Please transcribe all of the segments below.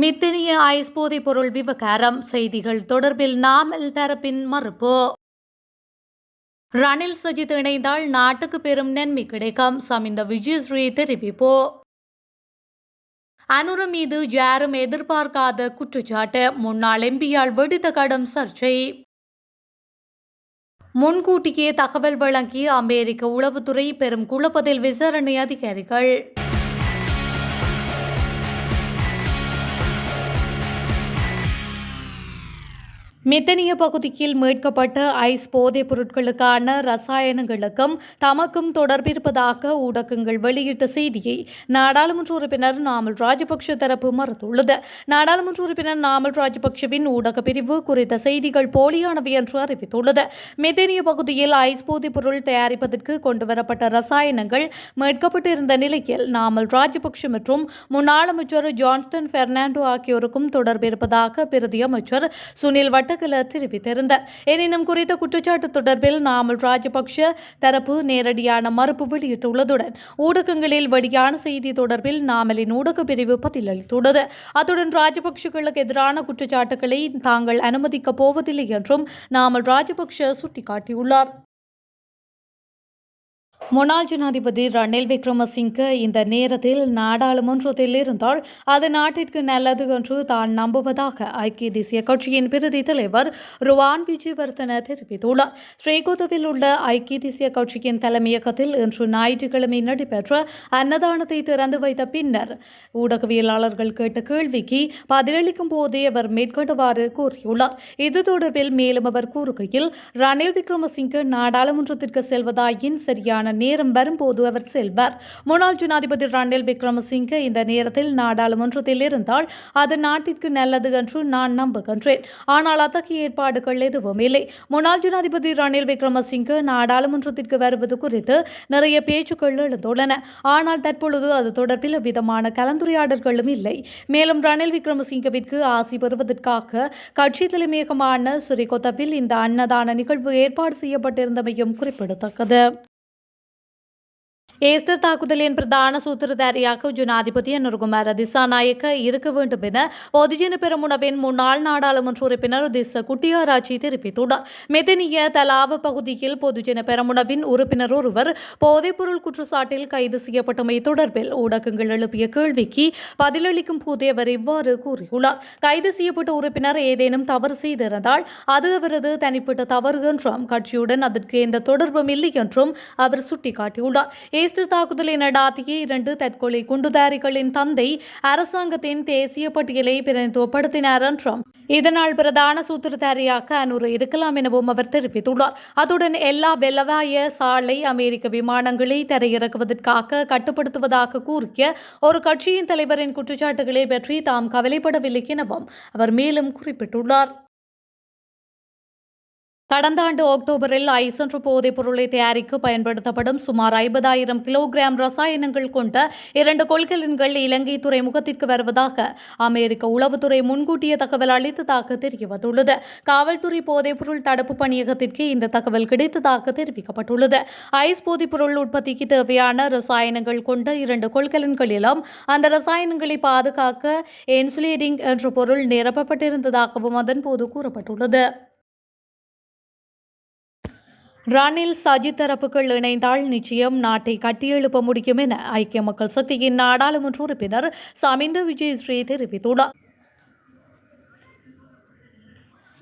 Middeniya ice போதைப் பொருள் விவகாரம் செய்திகள் தொடர்பில் நாமல் தரப்பின் மறுப்பு. ரணில் சஜித் இணைந்தால் நாட்டுக்கு பெரும் நன்மை கிடைக்கும், சமிந்த விஜயஸ்ரீ தெரிவிப்பு. அனுர மீது யாரும் எதிர்பார்க்காத குற்றச்சாட்டு, முன்னாள் எம்பியால் வெடித்த கடும் சர்ச்சை. முன்கூட்டியே தகவல் வழங்கிய அமெரிக்க உளவுத்துறை பெரும் குழப்பத்தில் விசாரணை அதிகாரிகள். மித்தனிய பகுதியில் மீட்கப்பட்ட ஐஸ் போதைப் பொருட்களுக்கான ரசாயனங்களுக்கும் தமக்கும் தொடர்பிருப்பதாக ஊடகங்கள் வெளியிட்ட செய்தியை நாடாளுமன்ற உறுப்பினர் நாமல் ராஜபக்ஷ தரப்பு மறுத்துள்ளது. நாடாளுமன்ற உறுப்பினர் நாமல் ராஜபக்ஷவின் ஊடக பிரிவு குறித்த செய்திகள் போலியானவை என்று அறிவித்துள்ளது. மித்தனிய பகுதியில் ஐஸ் போதைப் பொருள் தயாரிப்பதற்கு கொண்டுவரப்பட்ட ரசாயனங்கள் மீட்கப்பட்டிருந்த நிலையில் நாமல் ராஜபக்ஷ மற்றும் முன்னாள் அமைச்சர் ஜான்ஸ்டன் பெர்னாண்டோ ஆகியோருக்கும் தொடர்பிருப்பதாக பிரதி அமைச்சர் சுனில் தெரிவித்திருந்தார். எனினும் குறித்த குற்றச்சாட்டு தொடர்பில் நாமல் ராஜபக்ஷ தரப்பு நேரடியான மறுப்பு வெளியிட்டுள்ளதுடன் ஊடகங்களில் வெளியான செய்தி தொடர்பில் நாமலின் ஊடக பிரிவு பதிலளித்துள்ளது. அத்துடன் ராஜபக்ஷகளுக்கு எதிரான குற்றச்சாட்டுகளை தாங்கள் அனுமதிக்கப் போவதில்லை என்றும் நாமல் ராஜபக்ஷ சுட்டிக்காட்டியுள்ளார். முன்னாள் ஜனாதிபதி ரணில் விக்ரமசிங்கே இந்த நேரத்தில் நாடாளுமன்றத்தில் இருந்தால் அது நாட்டிற்கு நல்லது என்று தான் நம்புவதாக ஐக்கிய தேசிய கட்சியின் பிரதி தலைவர் ருவான் விஜயவர்தன தெரிவித்துள்ளார். ஸ்ரீகோத்தவில் உள்ள ஐக்கிய தேசிய கட்சியின் தலைமையகத்தில் இன்று ஞாயிற்றுக்கிழமை நடைபெற்ற அன்னதானத்தை திறந்து வைத்த பின்னர் ஊடகவியலாளர்கள் கேட்ட கேள்விக்கு பதிலளிக்கும் போதே அவர் மேற்கொண்டவாறு கூறியுள்ளார். இது தொடர்பில் மேலும் அவர் கூறுகையில், ரணில் விக்ரமசிங்கே நாடாளுமன்றத்திற்கு செல்வதாயின் சரியான நேரம் வரும்போது அவர் செல்வார். முன்னாள் ஜனாதிபதி ரணில் விக்ரமசிங்கே இந்த நேரத்தில் நாடாளுமன்றத்தில் இருந்தால் அது நாட்டிற்கு நல்லது என்று நான் நம்புகின்றேன். ஆனால் அத்தகைய ஏற்பாடுகள் எதுவும் இல்லை. முன்னாள் ஜனாதிபதி ரணில் விக்ரமசிங்கே நாடாளுமன்றத்திற்கு வருவது குறித்து நிறைய பேச்சுக்கள் எழுந்துள்ளன. ஆனால் தற்பொழுது அது தொடர்பில் விதமான கலந்துரையாடல்களும் இல்லை. மேலும் ரணில் விக்ரமசிங்கவிற்கு ஆசி பெறுவதற்காக கட்சி தலைமையகமான ஸ்ரீகோத்தவில் இந்த அன்னதான நிகழ்வு ஏற்பாடு செய்யப்பட்டிருந்தமையும் குறிப்பிடத்தக்கது. ஈஸ்டர் தாக்குதலின் பிரதான சூத்திரதாரியாக ஜனாதிபதி அனுரகுமார திசாநாயக்க இருக்க வேண்டும் என பொதுஜன பெரமுனவின் முன்னாள் நாடாளுமன்ற உறுப்பினர் திஸ்ஸ குட்டியாராச்சி தெரிவித்துள்ளார். மெதனிய தலாவ பகுதியில் பொதுஜன பெரமுனவின் உறுப்பினர் ஒருவர் போதைப்பொருள் குற்றச்சாட்டில் கைது செய்யப்பட்டமை தொடர்பில் ஊடகங்கள் எழுப்பிய கேள்விக்கு பதிலளிக்கும் போதே அவர் இவ்வாறு கூறியுள்ளார். கைது செய்யப்பட்ட உறுப்பினர் ஏதேனும் தவறு செய்திருந்தால் அது அவரது தனிப்பட்ட தவறு என்றும் கட்சியுடன் அதற்கு எந்த தொடர்பும் இல்லை என்றும் அவர் சுட்டிக்காட்டியுள்ளார். ஈஸ்டர் தாக்குதலை நடாத்திய 2 தற்கொலை குண்டுதாரிகளின் தந்தை அரசாங்கத்தின் தேசிய பட்டியலை பிரதிநிதித்துவப்படுத்தினார் என்றும் இதனால் பிரதான சூத்திரதாரியாக அனுர இருக்கலாம் எனவும் அவர் தெரிவித்துள்ளார். அத்துடன் எல்லா வெள்ளவாய சாலை அமெரிக்க விமானங்களை தரையிறக்குவதற்காக கட்டுப்படுத்துவதாக கூறிய ஒரு கட்சியின் தலைவரின் குற்றச்சாட்டுகளை பற்றி தாம் கவலைப்படவில்லை எனவும் அவர் மேலும் குறிப்பிட்டுள்ளார். கடந்த ஆண்டு அக்டோபரில் ஐஸ் என்ற போதைப் பொருளை தயாரிக்க பயன்படுத்தப்படும் சுமார் 50,000 கிலோகிராம் ரசாயனங்கள் கொண்ட 2 கொள்கலன்கள் இலங்கை துறைமுகத்திற்கு வருவதாக அமெரிக்க உளவுத்துறை முன்கூட்டிய தகவல் அளித்ததாக தெரியவந்துள்ளது. காவல்துறை போதைப்பொருள் தடுப்பு பணியகத்திற்கு இந்த தகவல் கிடைத்ததாக தெரிவிக்கப்பட்டுள்ளது. ஐஸ் போதைப்பொருள் உற்பத்திக்கு தேவையான ரசாயனங்கள் கொண்ட 2 கொள்கலன்களிலும் அந்த ரசாயனங்களை பாதுகாக்க இன்சுலேட்டிங் என்ற பொருள் நிரப்பப்பட்டிருந்ததாகவும் அதன் போது கூறப்பட்டுள்ளது. ரணில் சஜித் தரப்புகள் இணைந்தால் நிச்சயம் நாட்டை கட்டியெழுப்ப முடியும் என ஐக்கிய மக்கள் சக்தியின் நாடாளுமன்ற உறுப்பினர் சமிந்த விஜயஸ்ரீ தெரிவித்துள்ளார்.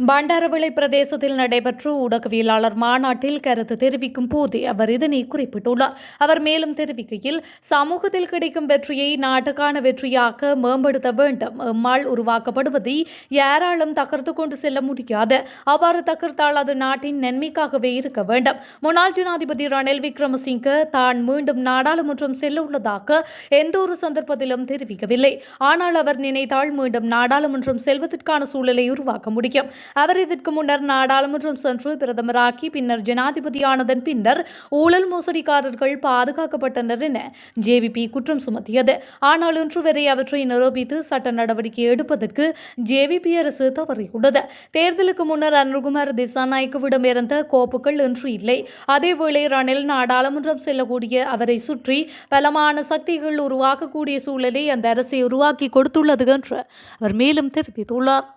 பண்டாரவிளை பிரதேசத்தில் நடைபெற்ற ஊடகவியலாளர் மாநாட்டில் கருத்து தெரிவிக்கும் போதே அவர் இதனை குறிப்பிட்டுள்ளார். அவர் மேலும் தெரிவிக்கையில், சமூகத்தில் கிடைக்கும் வெற்றியை நாட்டுக்கான வெற்றியாக மேம்படுத்த வேண்டும். எம்மால் உருவாக்கப்படுவதை யாராலும் தகர்த்து கொண்டு செல்ல முடியாது. அவ்வாறு தகர்த்தால் அது நாட்டின் நன்மைக்காகவே இருக்க வேண்டும். முன்னாள் ஜனாதிபதி ரணில் விக்ரமசிங்கே தான் மீண்டும் நாடாளுமன்றம் செல்ல உள்ளதாக எந்த ஒரு சந்தர்ப்பத்திலும் தெரிவிக்கவில்லை. ஆனால் அவர் நினைத்தால் மீண்டும் நாடாளுமன்றம் செல்வதற்கான சூழலை உருவாக்க முடியும். அவர் இதற்கு முன்னர் நாடாளுமன்றம் சென்று பிரதமராக்கி பின்னர் ஜனாதிபதியானதன் பின்னர் ஊழல் மோசடிக்காரர்கள் பாதுகாக்கப்பட்டனர் என ஜேவிபி குற்றம் சுமத்தியது. ஆனால் இன்று வரை அவற்றை நிரூபித்து சட்ட நடவடிக்கை எடுப்பதற்கு ஜேவிபி அரசு தவறியுள்ளது. தேர்தலுக்கு முன்னர் அனுகுமார் திசாநாயக்கவிடம் இருந்த கோப்புகள் இன்று இல்லை. அதேவேளை ரணில் நாடாளுமன்றம் செல்லக்கூடிய அவரை சுற்றி பலமான சக்திகள் உருவாக்கக்கூடிய சூழலை அந்த அரசை உருவாக்கி கொடுத்துள்ளது என்று அவர் மேலும் தெரிவித்துள்ளார்.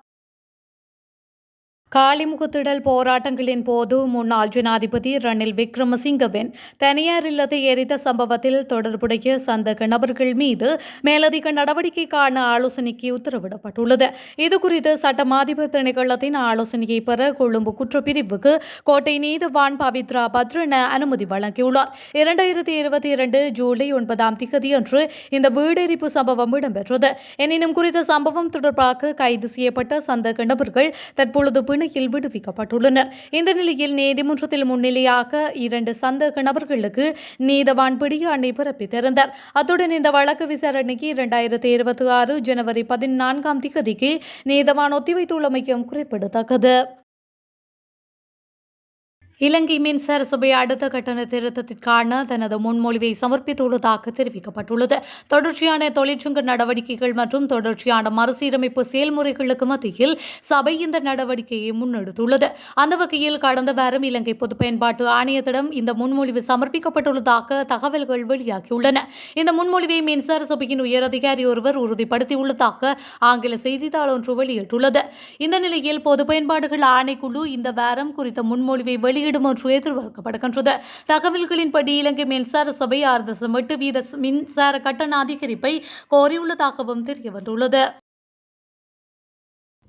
காலிமுகத்திடல் போராட்டங்களின் போது முன்னாள் ஜனாதிபதி ரணில் விக்ரமசிங்கவின் தனியார் இல்லத்தை எரித்த சம்பவத்தில் தொடர்புடைய சந்தேக நபர்கள் மீது மேலதிக நடவடிக்கைக்கான ஆலோசனைக்கு உத்தரவிடப்பட்டுள்ளது. இதுகுறித்து சட்டமாதிபர் திணைக்களத்தின் ஆலோசனையை பெற கொழும்பு குற்றப்பிரிவுக்கு கோட்டை நீதிவான் பவித்ரா பத்ரன அனுமதி வழங்கியுள்ளார். 2022 ஜூலை 9 அன்று இந்த வீடெரிப்பு சம்பவம் இடம்பெற்றது. எனினும் குறித்த சம்பவம் தொடர்பாக கைது செய்யப்பட்ட சந்தேக நபர்கள் தற்பொழுது பிணையில் விடுவிக்கப்பட்டுள்ளனர். இந்த நிலையில் நீதிமன்றத்தில் முன்னிலையாக 2 சந்தேக நபர்களுக்கு நீதவான் பிடியாணை பிறப்பித்திருந்தார். அத்துடன் இந்த வழக்கு விசாரணைக்கு 2026 ஜனவரி 14 நீதவான் ஒத்திவைத்துள்ளமையும் குறிப்பிடத்தக்கது. இலங்கை மின்சார சபை அடுத்த கட்டண திருத்தத்திற்கான தனது முன்மொழிவை சமர்ப்பித்துள்ளதாக தெரிவிக்கப்பட்டுள்ளது. தொடர்ச்சியான தொழிற்சங்க நடவடிக்கைகள் மற்றும் தொடர்ச்சியான மறுசீரமைப்பு செயல்முறைகளுக்கு மத்தியில் சபை இந்த நடவடிக்கையை முன்னெடுத்துள்ளது. அந்த வகையில் கடந்த வாரம் இலங்கை பொது பயன்பாட்டு ஆணையத்திடம் இந்த முன்மொழிவு சமர்ப்பிக்கப்பட்டுள்ளதாக தகவல்கள் வெளியாகியுள்ளன. இந்த முன்மொழிவை மின்சார சபையின் உயரதிகாரி ஒருவர் உறுதிப்படுத்தியுள்ளதாக ஆங்கில செய்தித்தாள் ஒன்று வெளியிட்டுள்ளது. இந்த நிலையில் பொது பயன்பாடுகள் ஆணைக்குழு இந்த வாரம் குறித்த முன்மொழிவை வெளியிடும் என்று எதிர்பார்க்கப்படுகின்றது. தகவல்களின்படி இலங்கை மின்சார சபை 6.8% மின்சார கட்டண அதிகரிப்பை கோரியுள்ளதாகவும் தெரியவந்துள்ளது.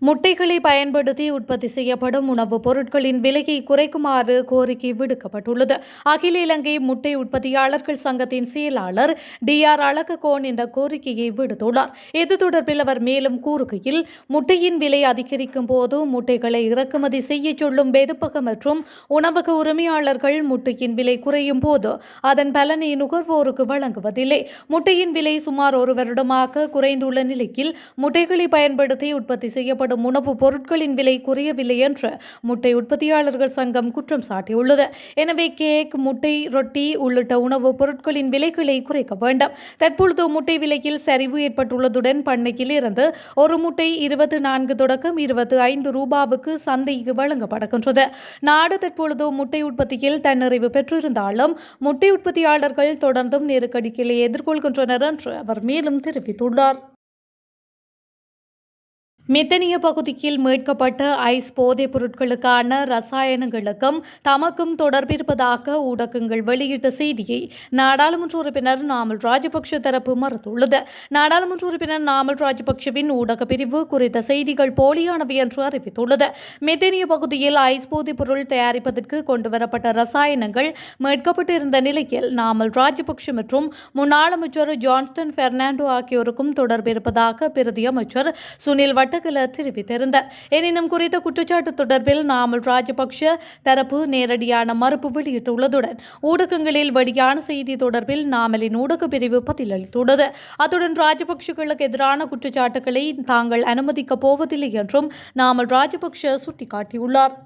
முட்டைகளை பயன்படுத்தி உற்பத்தி செய்யப்படும் உணவுப் பொருட்களின் விலையை குறைக்குமாறு கோரிக்கை விடுக்கப்பட்டுள்ளது. அகில இலங்கை முட்டை உற்பத்தியாளர்கள் சங்கத்தின் செயலாளர் DR அழககோன் இந்த கோரிக்கையை விடுத்துள்ளார். இது தொடர்பில் அவர் மேலும் கூறுகையில், முட்டையின் விலை அதிகரிக்கும் போது முட்டைகளை இறக்குமதி செய்ய சொல்லும் வெதுப்பக மற்றும் உணவக உரிமையாளர்கள் முட்டையின் விலை குறையும் போது அதன் பலனை நுகர்வோருக்கு வழங்குவதில்லை. முட்டையின் விலை சுமார் 1 வருடமாக குறைந்துள்ள நிலையில் முட்டைகளை பயன்படுத்தி உற்பத்தி செய்யப்படும் உணவுப் பொருட்களின் விலை குறையவில்லை என்று முட்டை உற்பத்தியாளர்கள் சங்கம் குற்றம் சாட்டியுள்ளது. எனவே கேக், முட்டை, ரொட்டி உள்ளிட்ட உணவுப் பொருட்களின் விலைகளை குறைக்க வேண்டும். தற்பொழுது முட்டை விலையில் சரிவு ஏற்பட்டுள்ளதுடன் பண்ணையில் இருந்து ஒரு முட்டை 24 தொடக்கம் 25 ரூபாவுக்கு சந்தைக்கு வழங்கப்படுகின்றது. நாடு தற்பொழுது முட்டை உற்பத்தியில் தன்னிறைவு பெற்றிருந்தாலும் முட்டை உற்பத்தியாளர்கள் தொடர்ந்தும் நெருக்கடிகளை எதிர்கொள்கின்றனர் என்று அவர் மேலும் தெரிவித்துள்ளார். மெத்தனிய பகுதியில் மீட்கப்பட்ட ஐஸ் போதைப் பொருட்களுக்கான ரசாயனங்களுக்கும் தமக்கும் தொடர்பிருப்பதாக ஊடகங்கள் வெளியிட்ட செய்தியை நாடாளுமன்ற உறுப்பினர் நாமல் ராஜபக்ஷ தரப்பு மறுத்துள்ளது. நாடாளுமன்ற உறுப்பினர் நாமல் ராஜபக்ஷவின் ஊடக பிரிவு குறித்த செய்திகள் போலியானவை என்று அறிவித்துள்ளது. மெத்தனிய பகுதியில் ஐஸ் போதைப் பொருள் தயாரிப்பதற்கு கொண்டுவரப்பட்ட ரசாயனங்கள் மீட்கப்பட்டிருந்த நிலையில் நாமல் ராஜபக்ஷ மற்றும் முன்னாள் அமைச்சர் ஜான்ஸ்டன் பெர்னாண்டோ ஆகியோருக்கும் தொடர்பிருப்பதாக பிரதி அமைச்சர் சுனில் தெரிவித்திருந்தார். எனினும் குறித்த குற்றச்சாட்டு தொடர்பில் நாமல் ராஜபக்ஷ தரப்பு நேரடியான மறுப்பு வெளியிட்டுள்ளதுடன் ஊடகங்களில் வெளியான செய்தி தொடர்பில் நாமலின் ஊடக பிரிவு பதிலளித்துள்ளது. அத்துடன் ராஜபக்ஷகளுக்கு எதிரான குற்றச்சாட்டுகளை தாங்கள் அனுமதிக்கப் போவதில்லை என்றும் நாமல் ராஜபக்ஷ சுட்டிக்காட்டியுள்ளார்.